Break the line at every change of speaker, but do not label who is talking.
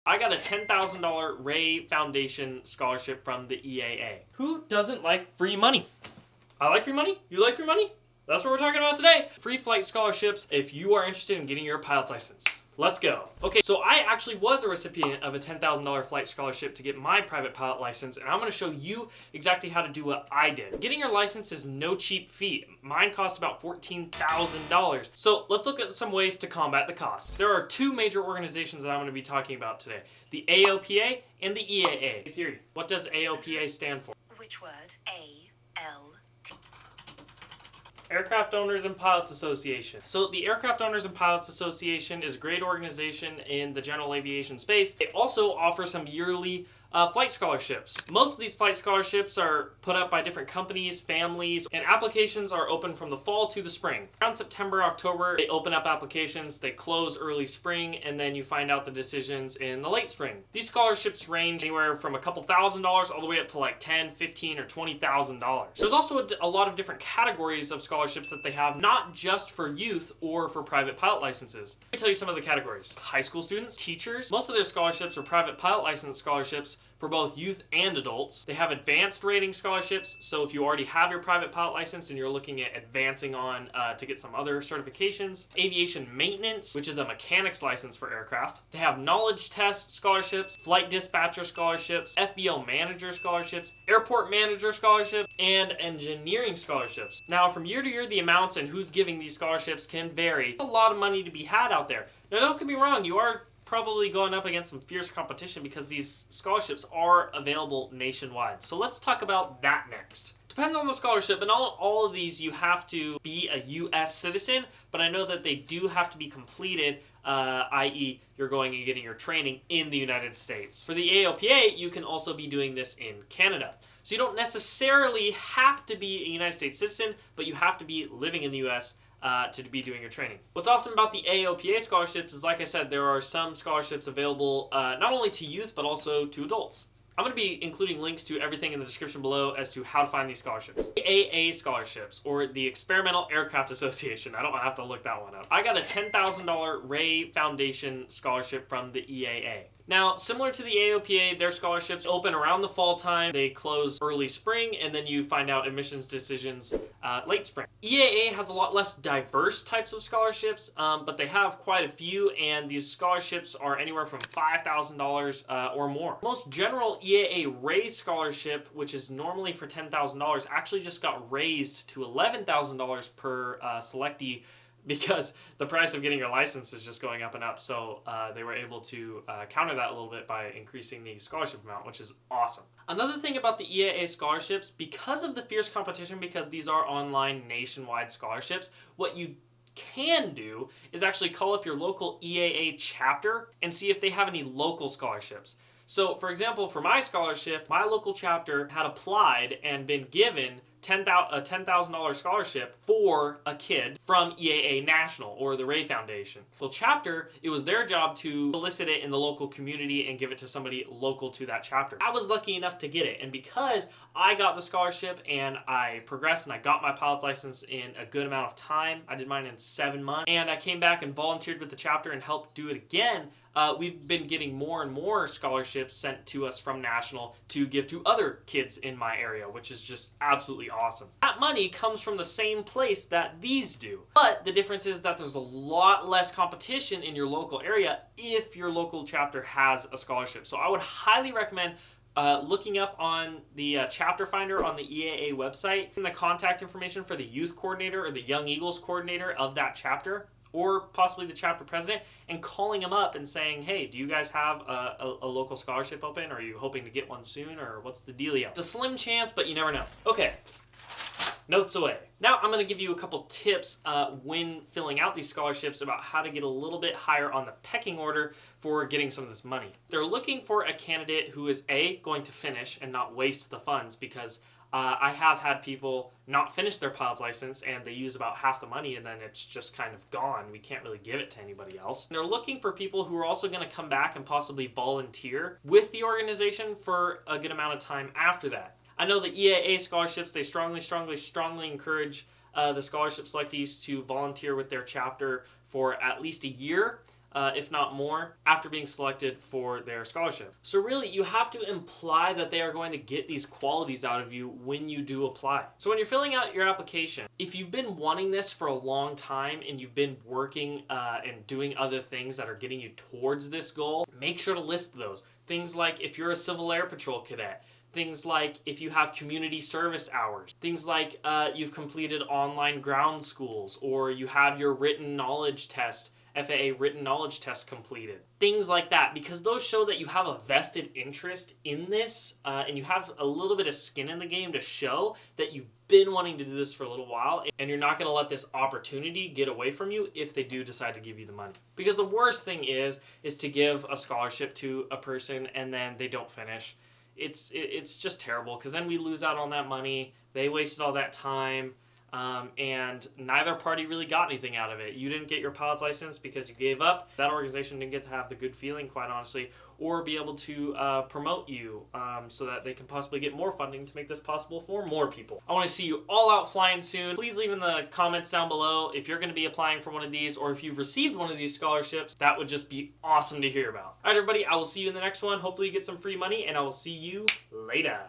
I got a $10,000 Ray Foundation scholarship from the EAA. Who doesn't like free money? I like free money. You like free money? That's what we're talking about today. Free flight scholarships if you are interested in getting your pilot's license. Let's go. Okay, so I actually was a recipient of a $10,000 flight scholarship to get my private pilot license, and I'm gonna show you exactly how to do what I did. Getting your license is no cheap feat. Mine cost about $14,000. So let's look at some ways to combat the cost. There are two major organizations that I'm gonna be talking about today, the AOPA and the EAA. Hey Siri, what does AOPA stand for?
Which word? A-L-T.
Aircraft Owners and Pilots Association. So the Aircraft Owners and Pilots Association is a great organization in the general aviation space. They also offer some yearly flight scholarships. Most of these flight scholarships are put up by different companies, families, and applications are open from the fall to the spring. Around September, October, they open up applications, they close early spring, and then you find out the decisions in the late spring. These scholarships range anywhere from a couple $1,000s all the way up to like $10,000, $15,000, or $20,000. There's also a lot of different categories of scholarships that they have, not just for youth or for private pilot licenses. Let me tell you some of the categories. High school students, teachers, most of their scholarships are private pilot license scholarships for both youth and adults. They have advanced rating scholarships, so if you already have your private pilot license and you're looking at advancing on to get some other certifications. Aviation maintenance, which is a mechanic's license for aircraft. They have knowledge test scholarships, flight dispatcher scholarships, FBO manager scholarships, airport manager scholarships, and engineering scholarships. Now, from year to year, the amounts and who's giving these scholarships can vary. There's a lot of money to be had out there. Now, don't get me wrong, you are probably going up against some fierce competition because these scholarships are available nationwide. So let's talk about that next. Depends on the scholarship, and all of these you have to be a U.S. citizen, but I know that they do have to be completed, i.e. you're going and getting your training in the United States. For the AOPA, you can also be doing this in Canada. So you don't necessarily have to be a United States citizen, but you have to be living in the U.S. To be doing your training. What's awesome about the AOPA scholarships is, like I said, there are some scholarships available not only to youth, but also to adults. I'm going to be including links to everything in the description below as to how to find these scholarships. AA scholarships, or the Experimental Aircraft Association. I don't have to look that one up. I got a $10,000 Ray Foundation scholarship from the EAA. Now, similar to the AOPA, their scholarships open around the fall time, they close early spring, and then you find out admissions decisions late spring. EAA has a lot less diverse types of scholarships, but they have quite a few, and these scholarships are anywhere from $5,000 or more. Most general EAA Ray scholarship, which is normally for $10,000, actually just got raised to $11,000 per selectee, because the price of getting your license is just going up and up. So they were able to counter that a little bit by increasing the scholarship amount, which is awesome. Another thing about the EAA scholarships, because of the fierce competition, because these are online nationwide scholarships, what you can do is actually call up your local EAA chapter and see if they have any local scholarships. So for example, for my scholarship, my local chapter had applied and been given a $10,000 scholarship for a kid from EAA National, or the Ray Foundation. Well, chapter, it was their job to solicit it in the local community and give it to somebody local to that chapter. I was lucky enough to get it, and because I got the scholarship and I progressed and I got my pilot's license in a good amount of time, I did mine in 7 months, and I came back and volunteered with the chapter and helped do it again. We've been getting more and more scholarships sent to us from National to give to other kids in my area, which is just absolutely awesome. That money comes from the same place that these do, but the difference is that there's a lot less competition in your local area if your local chapter has a scholarship. So I would highly recommend looking up on the chapter finder on the EAA website and the contact information for the youth coordinator or the Young Eagles coordinator of that chapter, or possibly the chapter president, and calling them up and saying, hey, do you guys have a local scholarship open? Are you hoping to get one soon, or what's the dealio? It's a slim chance, but you never know. Okay, notes away. Now I'm going to give you a couple tips when filling out these scholarships about how to get a little bit higher on the pecking order for getting some of this money. They're looking for a candidate who is going to finish and not waste the funds, because I have had people not finish their pilot's license and they use about half the money and then it's just kind of gone. We can't really give it to anybody else. And they're looking for people who are also going to come back and possibly volunteer with the organization for a good amount of time after that. I know the EAA scholarships, they strongly encourage the scholarship selectees to volunteer with their chapter for at least a year. if not more, after being selected for their scholarship. So really, you have to imply that they are going to get these qualities out of you when you do apply. So when you're filling out your application, if you've been wanting this for a long time and you've been working and doing other things that are getting you towards this goal, make sure to list those. Things like if you're a Civil Air Patrol cadet, things like if you have community service hours, things like you've completed online ground schools, or you have your written knowledge test, FAA written knowledge test completed. Things like that, because those show that you have a vested interest in this and you have a little bit of skin in the game to show that you've been wanting to do this for a little while and you're not going to let this opportunity get away from you if they do decide to give you the money. Because the worst thing is to give a scholarship to a person and then they don't finish. It's just terrible, because then we lose out on that money. They wasted all that time. And neither party really got anything out of it. You didn't get your pilot's license because you gave up. That organization didn't get to have the good feeling, quite honestly, or be able to promote you so that they can possibly get more funding to make this possible for more people. I want to see you all out flying soon. Please leave in the comments down below if you're going to be applying for one of these, or if you've received one of these scholarships. That would just be awesome to hear about. All right, everybody, I will see you in the next one. Hopefully you get some free money, and I will see you later.